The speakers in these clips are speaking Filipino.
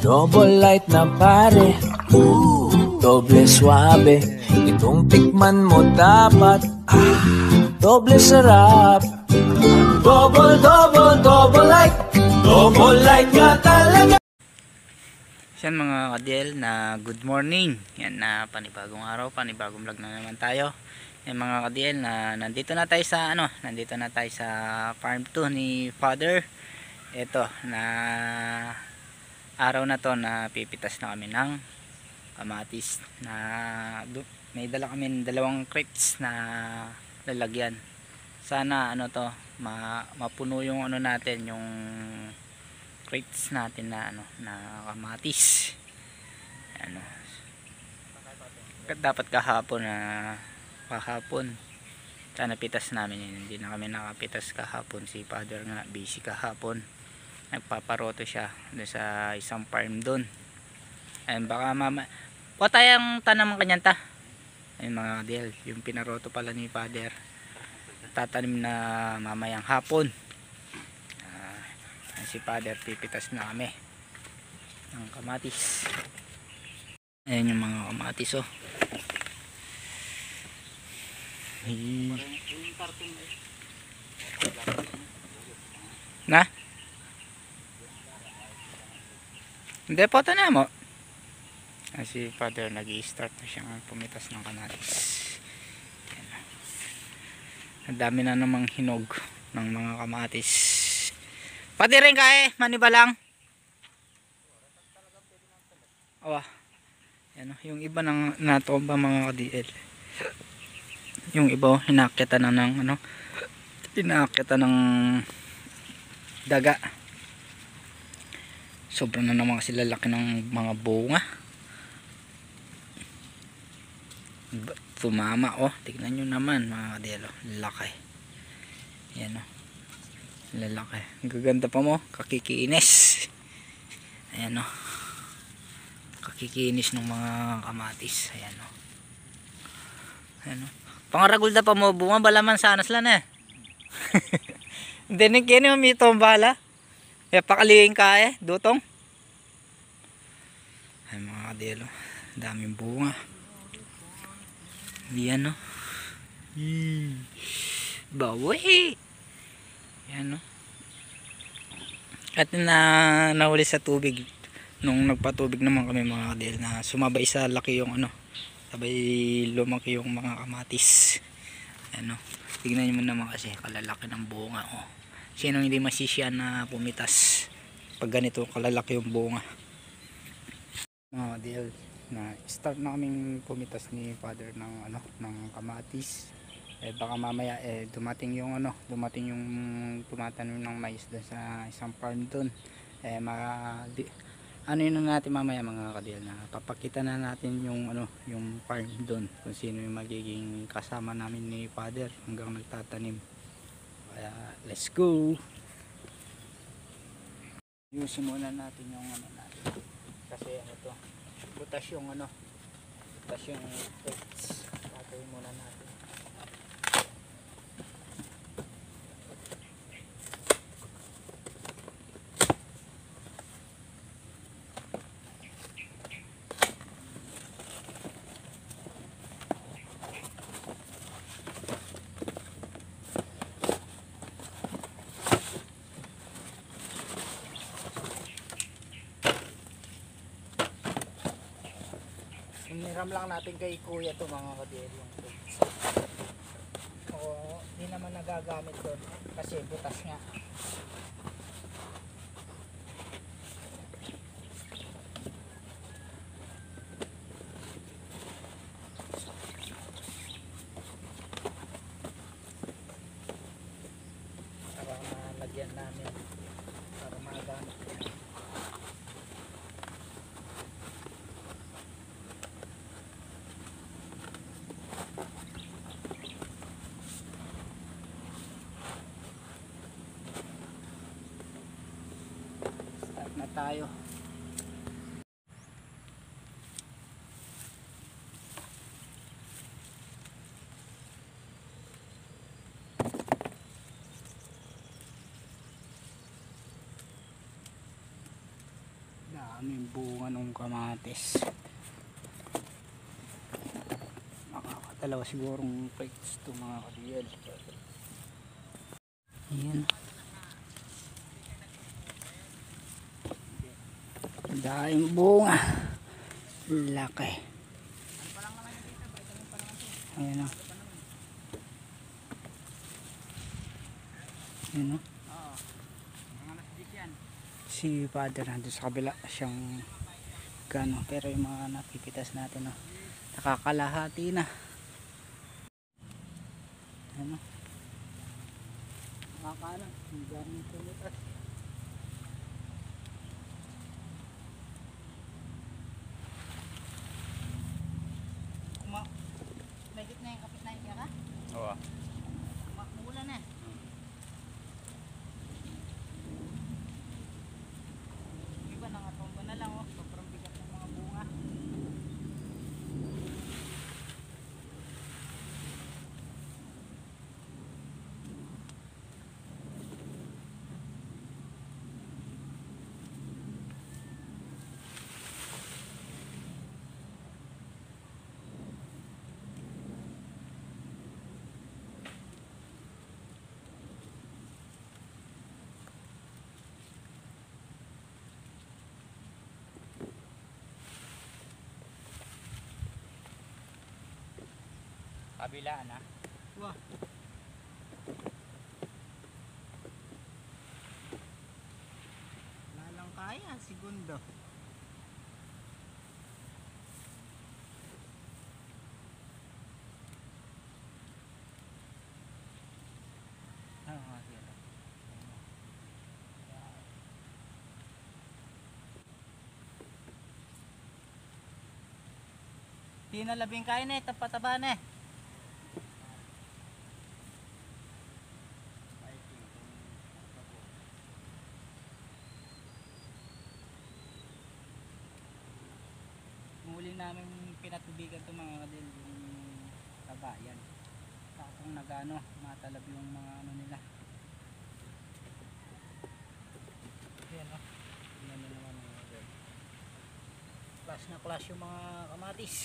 Double light na pare, doble suabe. Itong tikman mo dapat, doble sarap. Double light nga talaga. Yan mga kadel na good morning. Yan na panibagong araw, panibagong vlog na naman tayo. Yan mga kadel na nandito na tayo sa farm 2 ni Father. Ito na araw na to na pipitas na kami ng kamatis na may dala kami dalawang crates na lalagyan. Sana mapuno yung natin, yung crates natin na na kamatis. Dapat kahapon sana pitas namin yun. Hindi na kami nakapitas kahapon. Si Father nga busy kahapon, nagpaparoto siya doon sa isang farm doon. Ayun, baka tayong tanam kanyan ta. Ayun mga deal, yung pinaroto pala ni Father, tatanim na mamayang hapon. Si Father pipitas na kami ng kamatis. Ayan yung mga kamatis na hindi po na mo. Si Father nag-i-start na siyang pumitas ng kamatis. Ang dami na namang hinog ng mga kamatis. Pati rin maniba lang. Yan, yung iba nang natomba mga ka-DL. Yung iba hinaakyatan na ng hinaakyatan ng daga. Sobrang na naman kasi lalaki ng mga bunga. Tumama tignan nyo naman mga ka-DL, laki. Yan lalaki. Gaganda pa mo, kakikinis. Ayan kakikinis ng mga kamatis. Ayan pangaragulda pa mo bunga balaman sanas lang hindi na kini mamito ang bala kaya pakalihin ka dutong. Ay mga kadelo, daming bunga. Yan bawi. Yan at nahuli sa tubig nung nagpatubig naman kami mga kadel, na sumabay sa laki yung sabay lumaki yung mga kamatis. Tignan nyo naman kasi kalalaki ng bunga. Sino hindi masisiya na pumitas pag ganito kalalaki yung bunga mga kadel? Na start na kaming pumitas ni Father ng ng kamatis. Baka mamaya dumating yung tumatanim ng mais doon sa isang farm doon. Yun na natin mamaya mga kadil, na papakita na natin yung yung farm doon, kung sino yung magiging kasama namin ni Father hanggang nagtatanim. Kaya let's go. Yusin muna natin yung natin kasi butas yung plates. Patayin muna natin. Hiniram lang natin kay kuya to mga kadil, yung plates. Hindi naman nagagamit doon kasi butas nga. Para malagyan namin, para magamit yan. Tayo daming bunga ng kamatis. Makakadalawa sigurong plates ito mga ka-DL. Ayan. Daming bunga. Laki. Ayan o. Ayan o. Si father nandun sa kabila siyang gano, pero yung mga napipitas natin o, nakakalahati na. Ano? Nakakano, yung daming pumitas. Mahigit na yung kapit na yung ka? Oo. Mula na. Iba nakatomba na lang, oh. Sobrang bigat ng mga bunga. Kabilaan na. Wah. Lalang kaya, segundo. Di na labing kaya na, tapa-taba na. Muli namin pinatubigan itong mga kadil, yung kabayan. Kung nagano, matalab yung mga ano nila. Ayan o. Tingnan nyo naman mga kadil. Clash na clash yung mga kamatis.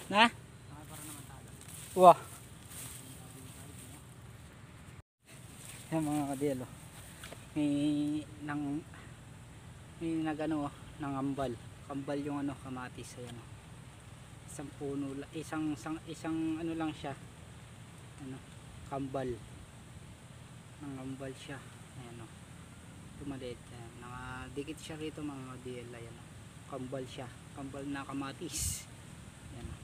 Na? Wah. Yan mga kadilo. May nagano ng ambal. Kambal yung ano kamatis ayan. Isang puno isang ano lang siya. Ano, kambal. Ng ambal siya. Ayan o. Tumaliit yan. Nakadikit siya rito mga kadilo ayan. Kambal siya. Kambal na kamatis. Ayan o.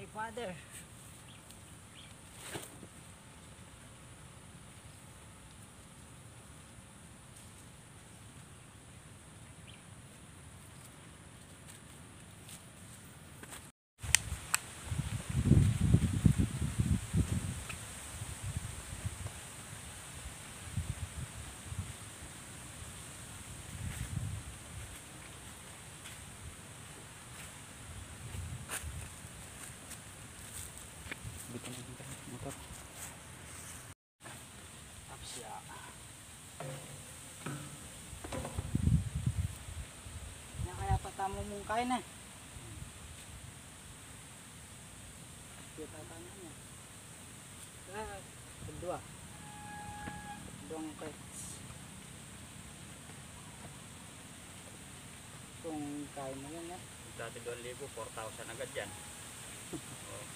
Father. Motor. Tapsya. Yan kaya patamo mong kain eh. Kita tangan niya. Kedua. Dongkets. Kung kaya mo yan eh. Dati 2,000, 4,000 agad yan.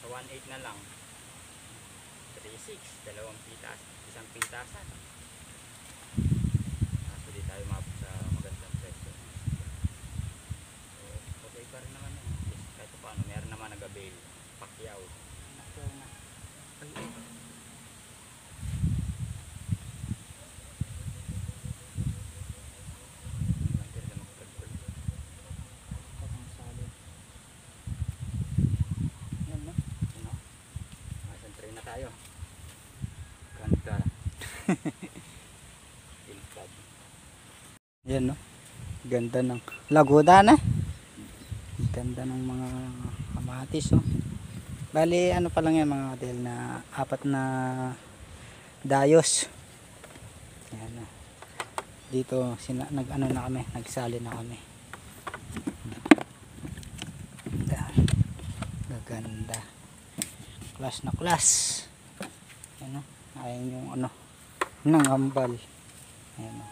Sa 1,800 na lang. 3,600, dalawang pitas, isang pitasan. Kaso di tayo mabot sa magandang presyo. So, okay pa rin naman yan. Kahit paano, meron naman nag-avail. Pakyaw. Ito na. Parang solid. Yan no? Isang tray na tayo. Ganda. Tilkad. Yan no? Ganda ng lagoda na. Ganda ng mga kamatis no? Bali ano pa lang yan mga kadel na 4 na dayos. Yan no? Dito nag-ano na kami, nagsali na kami. Gaganda. Class na class. Yan no? Ayun yung ano, nangambal. Ayan o.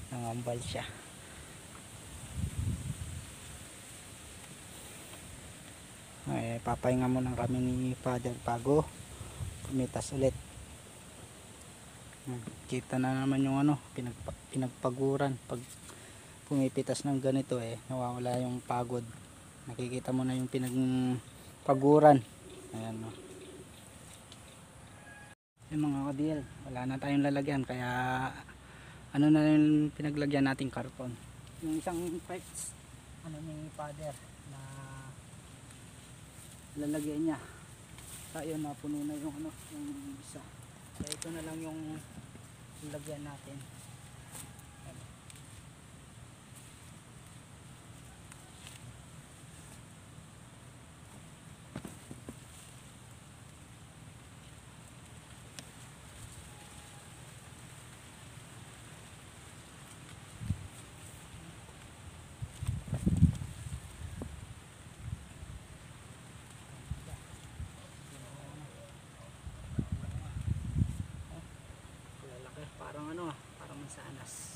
Nangambal siya. Ay, papahinga muna kami ni Father bago pumitas ulit. Kita na naman yung ano, pinagpaguran. Pag pumipitas ng ganito eh, nawawala yung pagod. Nakikita mo na yung pinagpaguran. Ayan o. Yung mga kadil, wala na tayong lalagyan kaya ano na yung pinaglagyan nating karton. Yung isang pipes ano ni Father na lalagyan niya. Kaya napuno na yung ano, yung isa. Kaya ito na lang yung lagyan natin. Parang ano, parang mansanas.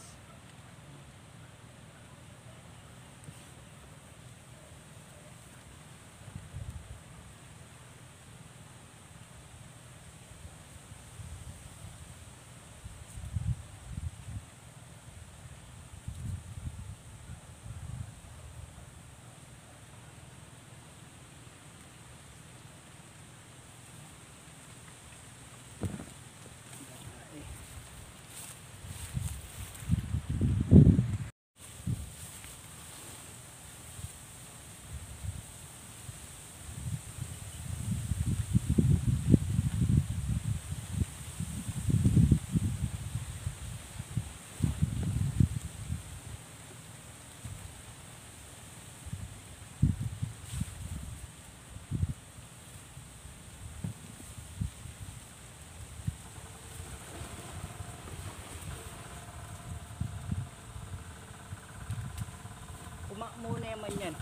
Muna naman yan.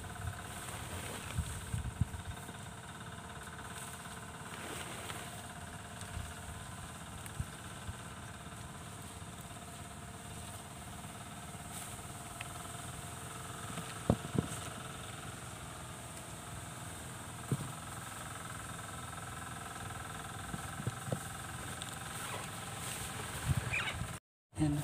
Yan.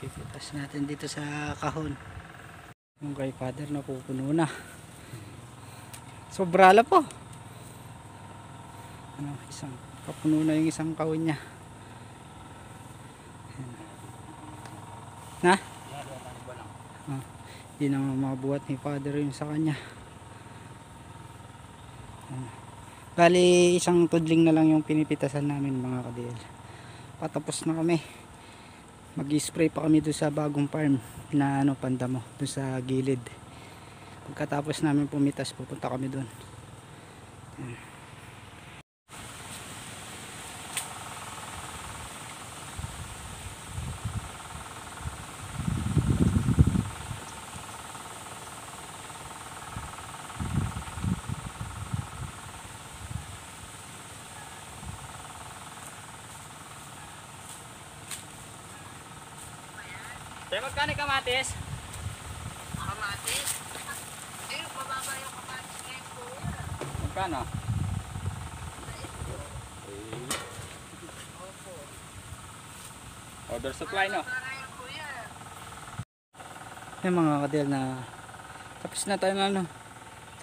Pipitas natin dito sa kahon. Yung kay Father napupuno na. Sobrala po. Ano, isang kapuno na yung isang kahon niya. Na? Hindi na mabuhat ni Father yun sa kanya. Bali isang tudling na lang yung pinipitasan namin mga kadil. Patapos na kami. Mag-spray pa kami doon sa bagong farm na ano, pandamo doon sa gilid. Pagkatapos namin pumitas, pupunta kami doon. Tayo magkano kamatis? Kamatis? Eh, mababa yung kamatis ngayon po yan. Magkano? Opo. Order supply no? Mababa ngayon po yan. Yung mga kadel na tapos na tayo ano,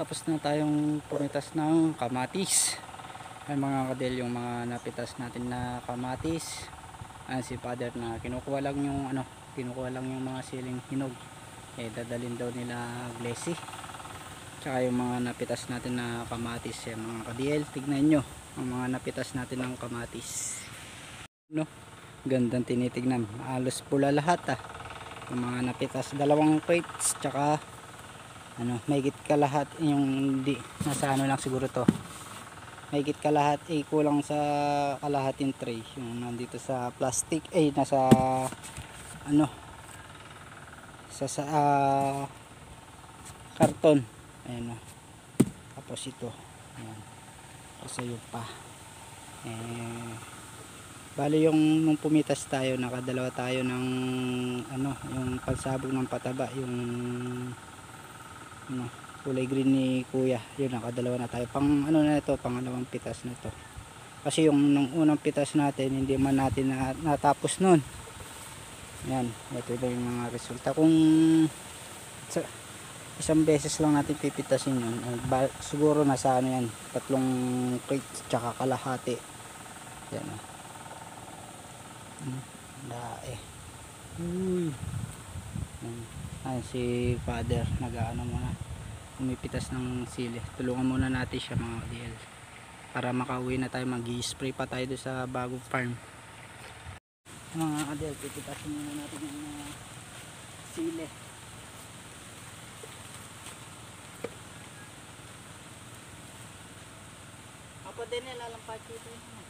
tapos na tayong pumitas ng kamatis. Ay mga kadel, yung mga napitas natin na kamatis, si father na kinukuha lang yung ano, kinukuha lang yung mga siling hinog, dadalhin daw nila Glessy. Tsaka yung mga napitas natin na kamatis, mga ka-DL, tignan nyo ang mga napitas natin ng kamatis, no? Gandang tinitignan, halos pula lahat yung mga napitas, 2 crates, tsaka ano, mahigit ka lahat yung di, nasa ano lang siguro to, mahigit ka lahat, kulang sa kalahating tray yung nandito sa plastic, nasa ano, sa karton. Ayan o. Tapos ito. Ayan. Tapos ayun pa. Bali yung nung pumitas tayo, nakadalawa tayo ng ano, yung pansabog ng pataba, yung ano, kulay green ni kuya. Yun, nakadalawa na tayo. Pang ano na ito, pangalawang pitas na ito. Kasi yung nung unang pitas natin, hindi man natin natapos nun. Yan, ito yung mga resulta. Kung isang beses lang natin pipitasin yun, siguro nasa ano yan, 3 crates tsaka kalahati. Yan o. Dae. Ay, si father nag-ano muna, umipitas ng sili. Tulungan muna natin siya mga DL para makauwi na tayo, mag-spray pa tayo doon sa bagong farm. Mga kadel, pipitasin muna natin yung mga sili. Apo din yan, lalampat dito yun.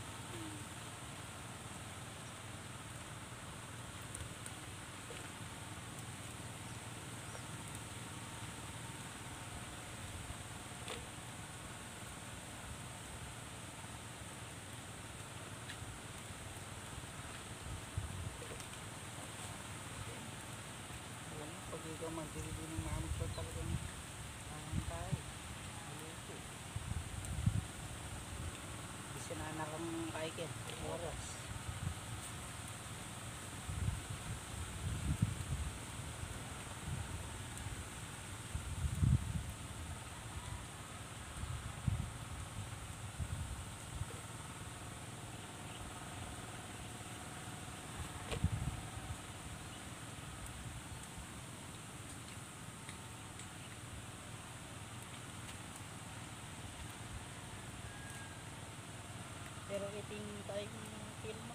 Pag ikaw magdilili ng maamit ko talagang tayo. Bisa na nakang kaikin. Oras. Pero iting tayo film mo.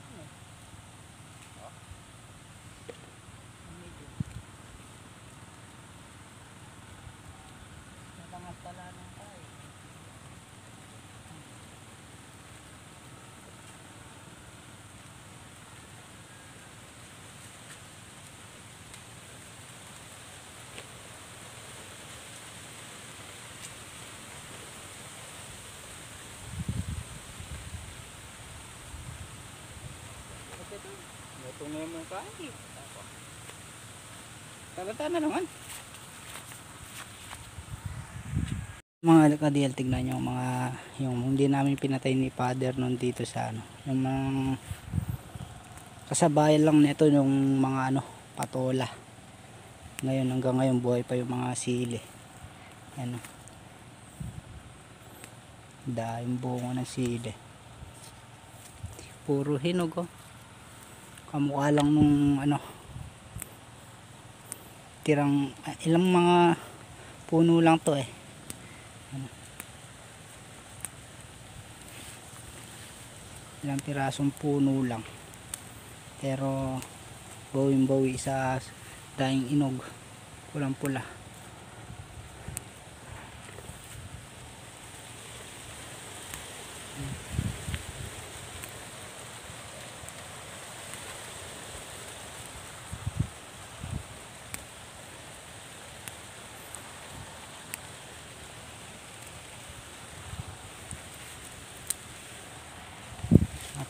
Medyo. Natangatala ng tayo. Ito na yung mga kain. Kalata na naman. Mga ka-DL, tignan nyo mga yung hindi namin pinatay ni father nun dito sa ano, yung mga kasabayan lang nito yung mga ano, patola. Ngayon, hanggang ngayon buhay pa yung mga sili. Ano, dahil bunga ng sili, puro hinog oh. Kamukha lang nung ano, tirang ilang mga puno lang to ano, ilang pirasong puno lang, pero bawing bawi sa daing inog, pulang pula.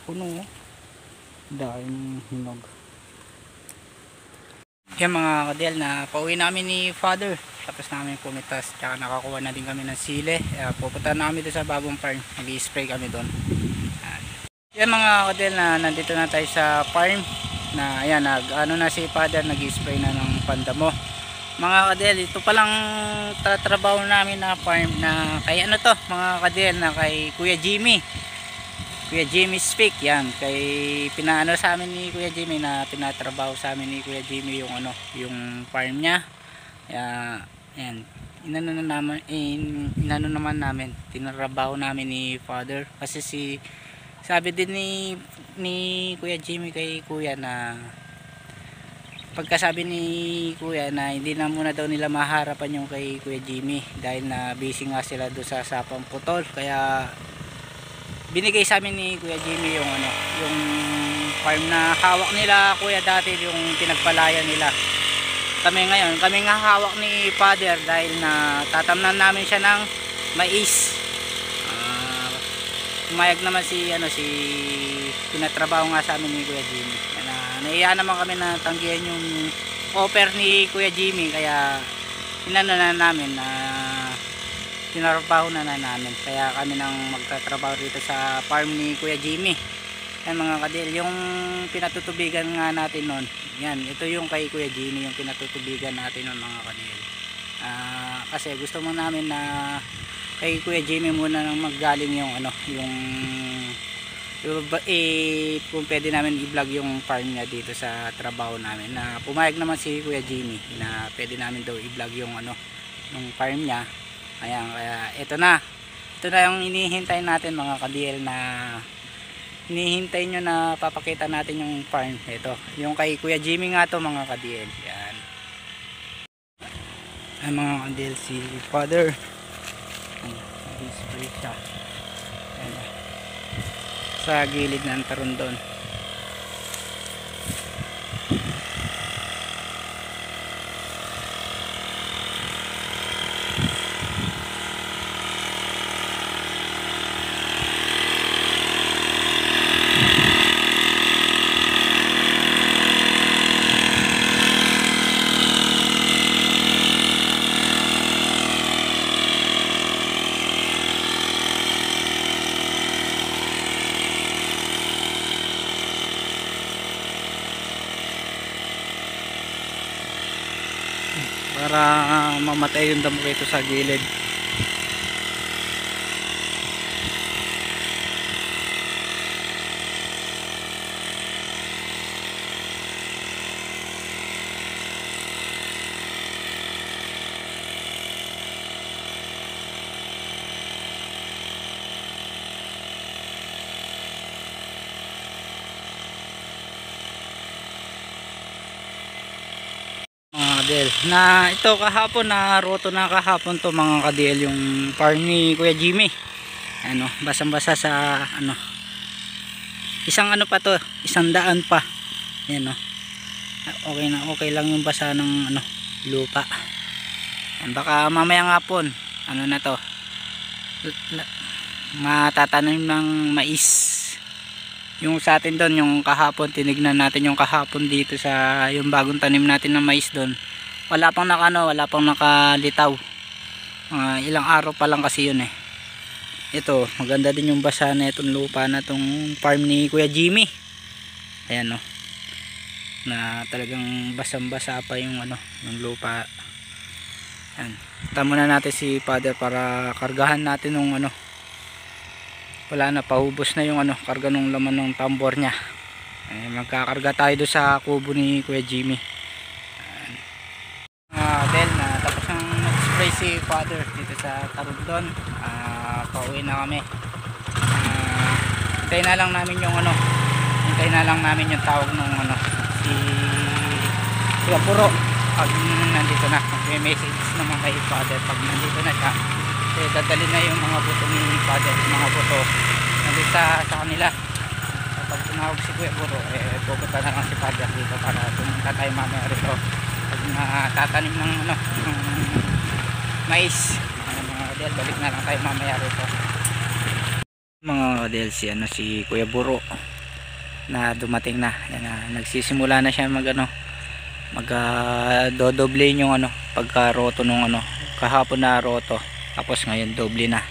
Puno, dahil hinog. Yan mga kadel, na pauwi namin ni Father, tapos namin pumitas, tsaka nakakuha na din kami ng sile. Pupunta namin doon sa bagong farm, mag-i-spray kami doon. Yan mga kadel, na nandito na tayo sa farm, na ayan, ano na si Father, nag-i-spray na ng pandamo. Mga kadel, ito palang tatrabaho namin na farm, na kay ano to mga kadel, na kay Kuya Jimmy Speak. Yan, kay pinaano sa amin ni Kuya Jimmy, na pinatrabaho sa amin ni Kuya Jimmy yung ano, yung farm niya. Yan, inano naman namin, tinrabaho namin ni Father, kasi sabi din ni Kuya Jimmy kay Kuya, na pagkasabi ni Kuya na hindi na muna daw nila maharapan yung kay Kuya Jimmy, dahil na busy nga sila doon sa sapang putol. Kaya binigay sa amin ni Kuya Jimmy yung ano, yung farm na hawak nila Kuya dati, yung pinagpalayan nila. Kami ngayon, kami nga hawak ni Father, dahil na tatamnan namin siya ng mais. Umayag naman si pinatrabaho nga sa amin ni Kuya Jimmy. Naiya naman kami na tanggihan yung offer ni Kuya Jimmy, kaya inano na namin na tinarabaho na namin, kaya kami nang magtatrabaho dito sa farm ni Kuya Jimmy. Yan mga kadil, yung pinatutubigan nga natin nun, yan, ito yung kay Kuya Jimmy, yung pinatutubigan natin nun mga kadil. Kasi gusto mo namin na kay Kuya Jimmy muna nang maggaling yung ano, yung kung pwede namin i-vlog yung farm niya dito sa trabaho namin, na pumayag naman si Kuya Jimmy na pwede namin daw i-vlog yung ano, yung farm niya. Ayan, kaya ito na yung inihintay natin mga kadil, na hinihintay nyo na papakita natin yung farm. Ito, yung kay Kuya Jimmy nga to mga kadil. Yan. Ay mga kadil, si Father. Display siya. Ayan. Sa gilid ng tarundon. Para mamatay yung damo rito sa gilid. Na ito kahapon, na roto na kahapon to mga kadil, yung farm ni Kuya Jimmy. Ano, basang-basa sa ano, isang ano pa to, 100 pa. Ayan, no. Okay na, okay lang yung basa ng ano, lupa. Ayan, baka mamayang hapon ano na to, matatanim ng mais. Yung sa atin doon, yung kahapon, tinignan natin yung kahapon dito sa yung bagong tanim natin ng mais doon. Wala pang nakalitaw. Ilang araw pa lang kasi yun eh. Ito, maganda din yung basa na itong lupa na itong farm ni Kuya Jimmy. Ayan, no. Na talagang basang-basa pa yung ano, yung lupa. Ayan. Tama na natin si Father para kargahan natin yung ano. Wala na, paubos na yung ano, karga ng laman ng tambor niya. Magkakarga tayo doon sa kubo ni Kuya Jimmy. Then tapos nang nag-spray si Father dito sa tarundon, pauwi na kami. Hintayin na lang namin yung ano, hintayin na lang namin yung tawag ng ano, si Kuya Buro pag nandito na. May message naman kay Father pag nandito na siya. Kasi dadali na yung mga buto ni Father, mga buto nandito sa kanila. Kapag tumawag si Kuya Buro, pupunta na lang si Father dito para pumunta tayo mamaya rito pag tatanim ng mais. Mga kadel, balik na lang tayo mamaya rito. Mga kadel, si Kuya Buro na dumating na. Yan, nagsisimula na siya dodoble yung pagka roto nung kahapon na roto, tapos ngayon doble na,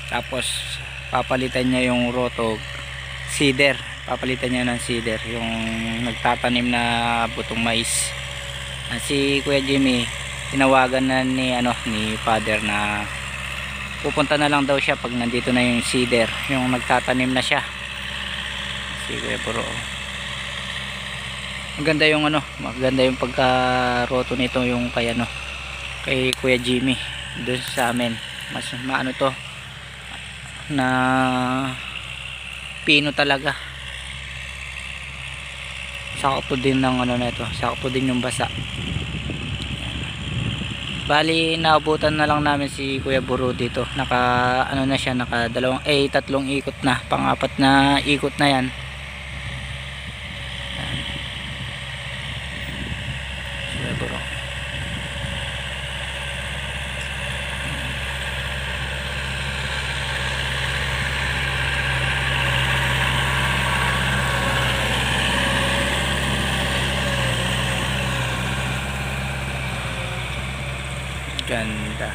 tapos papalitan niya yung roto seeder, papalitan niya ng seeder yung nagtatanim na butong mais. Si Kuya Jimmy tinawagan na ni Father na pupunta na lang daw siya pag nandito na yung seeder, yung nagtatanim na siya. Si Kuya Buro, maganda yung pagka-roto nito yung kay Kuya Jimmy doon sa amin. Mas maano to na pino talaga. Sakto din ng nito, sakto din yung basa. Bali naabutan na lang namin si Kuya Buro dito. Naka na siya, naka tatlong ikot na, pang-apat na ikot na yan. Buro. Ganda.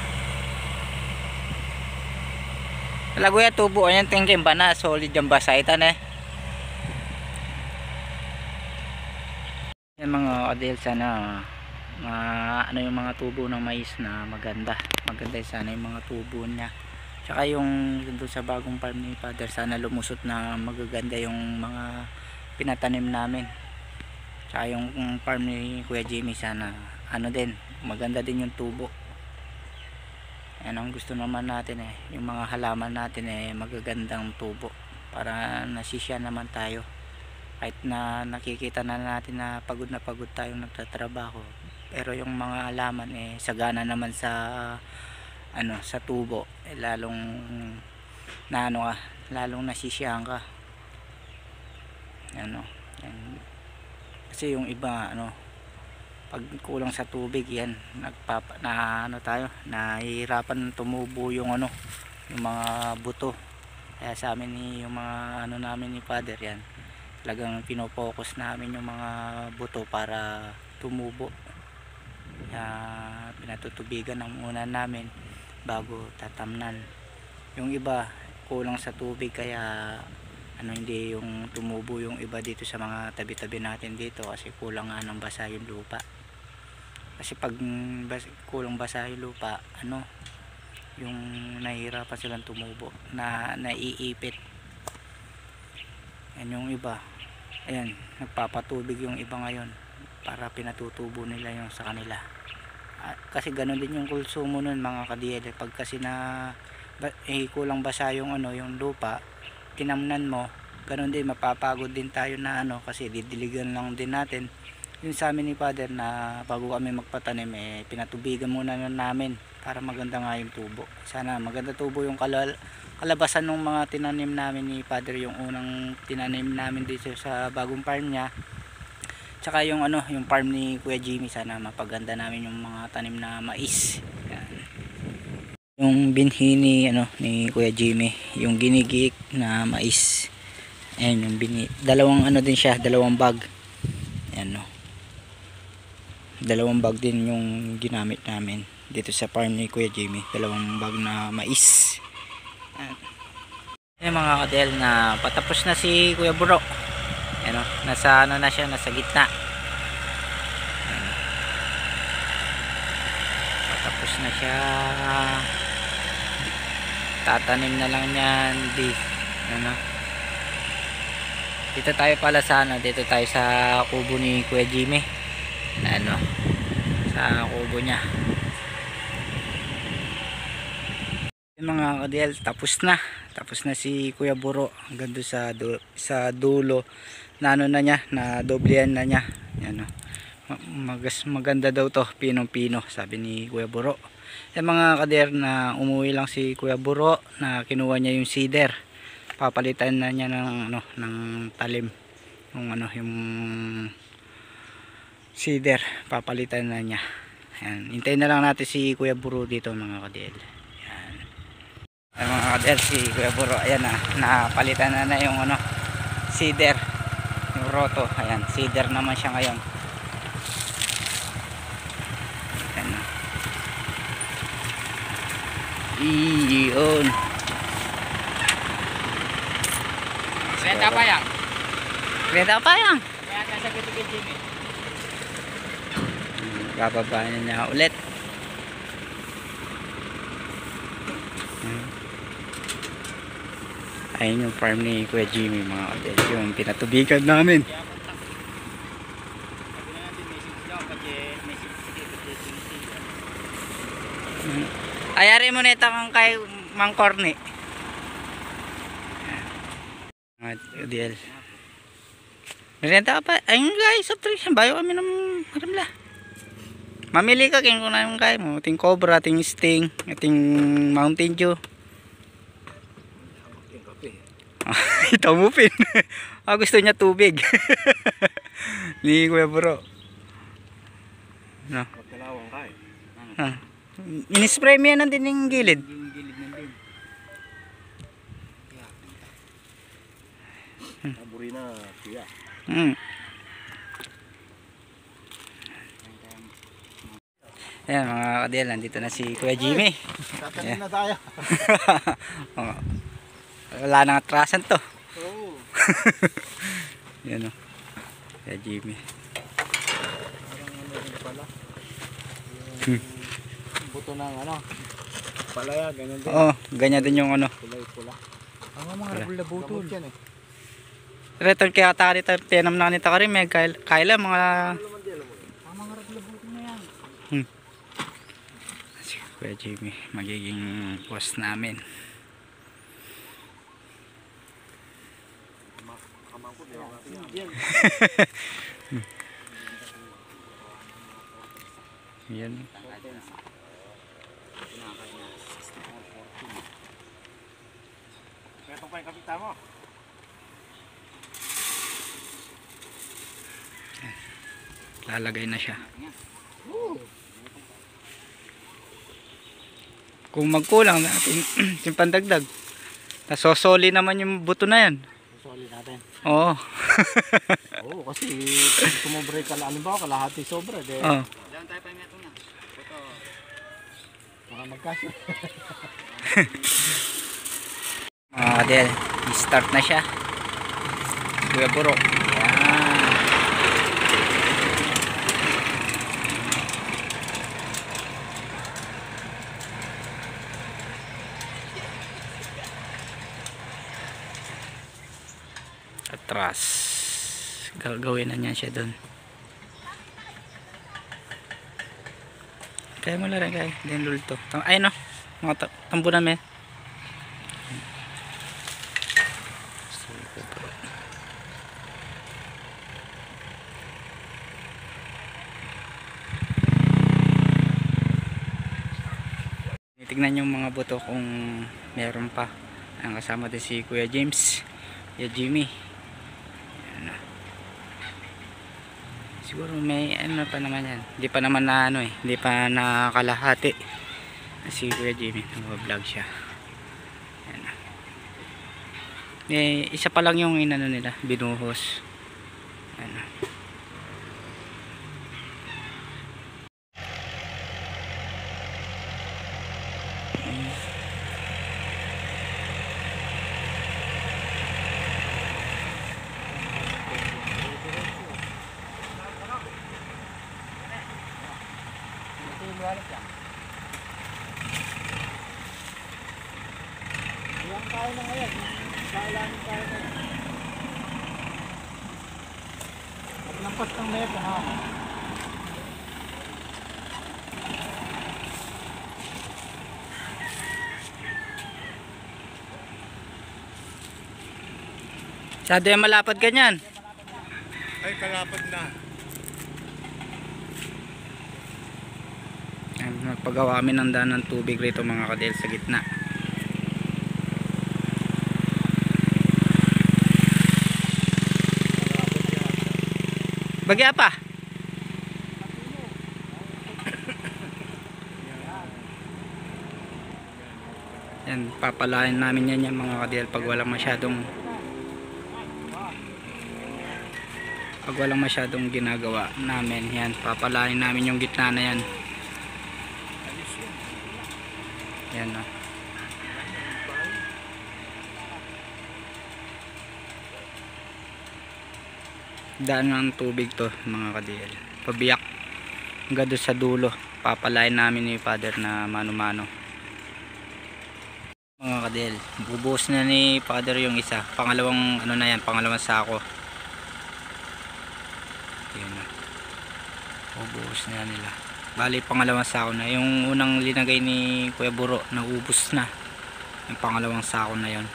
Talago ya tubo ayan tingin ba na solid yung basaitan Yan mga kadel, sana yung mga tubo ng mais na maganda sana yung mga tubo niya, tsaka yung doon sa bagong farm ni Father sana lumusot na magaganda yung mga pinatanim namin, tsaka yung farm ni Kuya Jimmy sana din maganda din yung tubo. Yan ang gusto naman natin yung mga halaman natin magagandang tubo para nasisya naman tayo. Kahit na nakikita na natin na pagod tayong nagtatrabaho, pero yung mga halaman sagana naman sa sa tubo, lalong lalong nasisiyahan ka. Yan. Kasi yung iba pag kulang sa tubig yan nahihirapan tumubo yung yung mga buto. Kaya sa amin yung mga namin ni Father, yan talagang pinopokus namin yung mga buto para tumubo. Pinatutubigan ang unan namin bago tatamnan. Yung iba kulang sa tubig kaya hindi yung tumubo yung iba dito sa mga tabi-tabi natin dito kasi kulang ng basa yung lupa. Kasi pag kulang basa yung lupa yung nahihirapan silang tumubo, naiipit. Yan yung iba, ayan, nagpapatubig yung iba ngayon para pinatutubo nila yung sa kanila. Kasi ganoon din yung konsumo nun mga ka-DL. Pag kasi kulang basa yung yung lupa, tinamnan mo, ganoon din mapapagod din tayo na kasi didiligan lang din natin. Yung sa amin ni Father na bago kami magpatanim pinatubigan muna namin para maganda nga yung tubo. Sana maganda tubo yung kalabasan ng mga tinanim namin ni Father, yung unang tinanim namin dito sa bagong farm niya, tsaka yung yung farm ni Kuya Jimmy. Sana mapaganda namin yung mga tanim na mais. Yan. Yung binhi ni Kuya Jimmy, yung ginigik na mais. Ayan yung dalawang din siya, dalawang bag. Ayan dalawang bag din yung ginamit namin dito sa farm ni Kuya Jimmy, dalawang bag na mais. Ayan mga kadel, na patapos na si Kuya Buro. Ayan nasa na siya, nasa gitna. Ayan. Patapos na siya, tatanim na lang yan dito tayo pala sa dito tayo sa kubo ni Kuya Jimmy na sa kubo niya. Yung mga kadel, tapos na si Kuya Buro hanggang doon sa dulo na na niya, na doblehan na niya. Yan. Ano, maganda daw to, pinong-pino, sabi ni Kuya Buro. Yung mga kader na umuwi lang si Kuya Buro na kinuha niya yung cedar. Papalitan na niya ng ano, ng talim. Yung ano, yung cedar, papalitan na niya. Ayan, hintayin na lang natin si Kuya Buro dito mga kader. Ayan. Ay, mga kader, si Kuya Buro, ayan na, napalitan na yung ano, cedar, yung roto. Ayan, cedar naman siya ngayon. Ayan na. Iyon. Renta pa yan. Renta pa yan. Kaya nasagot kay Jimmy. Bababa na niya ulit. Ayun yung farm ni Kuya Jimmy mga kapatid, yung pinatubigan namin. Ayari mo nito kang kay Mang Corny. DL. Merenta ka pa. Ayun guys, soft drinks. Bayo kami ng maramla. Mamili ka kung ano yung kaya mo. Ating Cobra, ating Sting, ating Mountain Dew. Ito mo pin. Gusto niya tubig. Ni Kuya Buro. No. Pagkalawang kay. Inispray mo yan din yung gilid. Yung gilid ng din. Aburi na kuya. Ayan mga kadel, nandito na si Kuya Jimmy. Tatanim na tayo. Oh. Wala nang atrasan to. Oo. Yan o. Kuya Jimmy. Buto ng ano. Palaya, ganyan din. Oo, ganyan din yung ano. Kulay-pula. Ang mga rabul na butol. Yan eh. Return kaya taka dito, tinam na nito ka rin. May kaila mga... Ang mga rabul na butol na yan. Si Kuya Jimmy, magiging boss namin. Yan. Ito pa yung kapita mo. Lalagay na siya. Kung magkulang natin yung pandagdag. Nasosoli naman yung buto na yan. Soli natin. Oo. Oo, kasi sumobra ka lang. Alimbawa, kalahati sobra. Oo. Diyan tayo pa yung meto na. Ito. Mga magkasya. Mga kadel, i-start na siya. Kuya Buro. Ayan. Atras. Gagawin na niya siya doon. Kaya mo lang kaya. Then lulto. Ay no. Mga tambo namin. Tignan yung mga buto kung meron pa. Ang kasama din si Kuya James, Kuya Jimmy. Ayan na. Siguro may ano pa naman yan. Hindi pa naman na ano eh. Hindi pa nakakalahati. Si Kuya Jimmy, nag-vlog siya. Ayan na. Eh, isa pa lang yung inano nila, binuhos. Ayan na. Ilang kaya na ngayon? Kailangan kaya na yan. Paglampas ng meto ha. Sado yung malapad ganyan. Ay, kalapad na. Nagpagawa kami ng daan ng tubig rito mga kadel sa gitna. Bagya pa. Yan, papalain namin yan mga kadel pag walang masyadong ginagawa namin. Yan, papalain namin yung gitna na yan. Yan o. Daan ng tubig to mga kadel, pabiyak hanggang doon sa dulo. Papalain namin ni Father na mano-mano mga kadel. Bubuhos na ni Father yung isa, pangalawang ano na yan, pangalawang sako. Yun na, bubuhos na nila. Bali pangalawang sako na, yung unang linagay ni Kuya Buro naubos na, yung pangalawang sako na yon.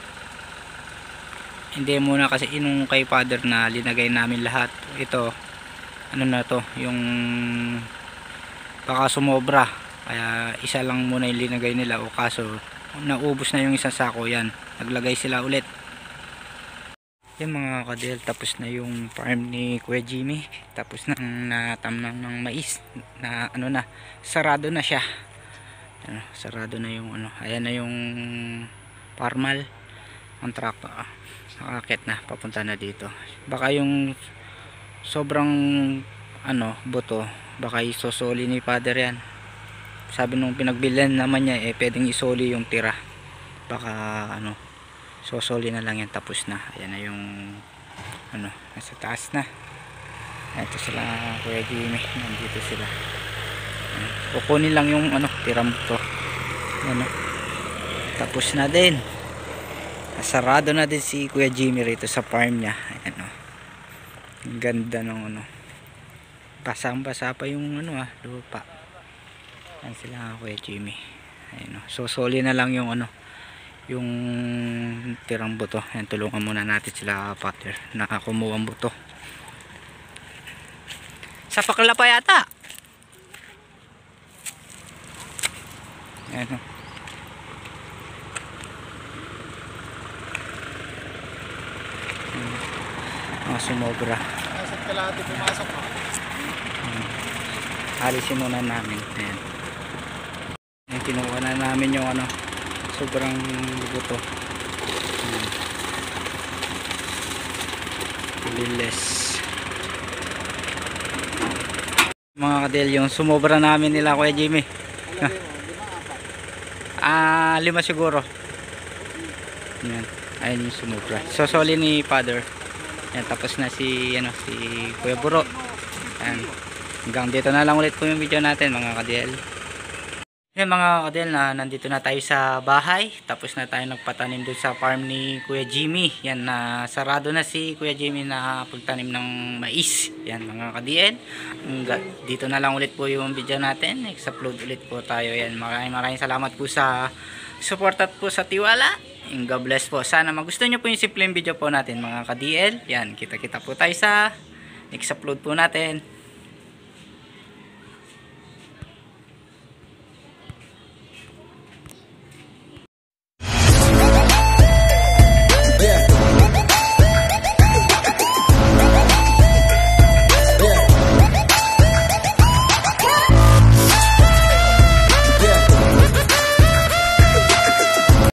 Hindi muna kasi inung kay Father na linagay namin lahat. Ito ano na to, yung baka sumobra, kaya isa lang muna yung linagay nila, o kaso naubos na yung isang sako. Yan, naglagay sila ulit. Yan mga kadel, tapos na yung farm ni Kuya Jimmy, tapos na natamnan ng mais na ano na, sarado na siya. Ano, sarado na yung ano, ayan na yung parmal ang tractor. Nakakit na, papunta na dito. Baka yung sobrang ano buto, baka isosoli ni Father yan. Sabi nung pinagbilan naman niya pwedeng isoli yung tira. Baka ano, sosoli na lang yan, tapos na. Ayan na yung ano, nasa taas na. Ito sila Kuya Jimmy, nandito sila. Kukunin lang yung ano, tiram to. Ano, tapos na din. Sarado na din si Kuya Jimmy rito sa farm niya. Ayan o. Ang ganda ng ano. Basang-basa pa yung ano lupa. Ayan sila Kuya Jimmy. Ayan o. So soli na lang yung ano, yung tirang buto. Ayan, tulungan muna natin sila Father na kumuha ang buto. Sa pakla pa yata. Ayan o. Sumobra. Nasaan kalahati pumasok mo? Alisin muna namin. Ayan. Ayan, kinuha na namin yung ano, sobrang buto. Bilis. Mga kadel, yung sumobra namin nila Kuya Jimmy. 5 siguro. Ayan. Ayun yung sumobra. Sosoli ni Father. Yan, tapos na si Kuya Buro. Yan. Hanggang dito na lang ulit po yung video natin mga kadel. Yan mga kadel, na nandito na tayo sa bahay. Tapos na tayo nagpatanim dun sa farm ni Kuya Jimmy. Yan, na sarado na si Kuya Jimmy na pagtanim ng mais. Yan mga kadel. Dito na lang ulit po yung video natin. Next upload ulit po tayo. Yan, maraming salamat po sa support at po sa tiwala. And God bless po. Sana magustuhan nyo po yung simpleng video po natin mga ka-DL. Yan, kita-kita po tayo sa next upload po natin.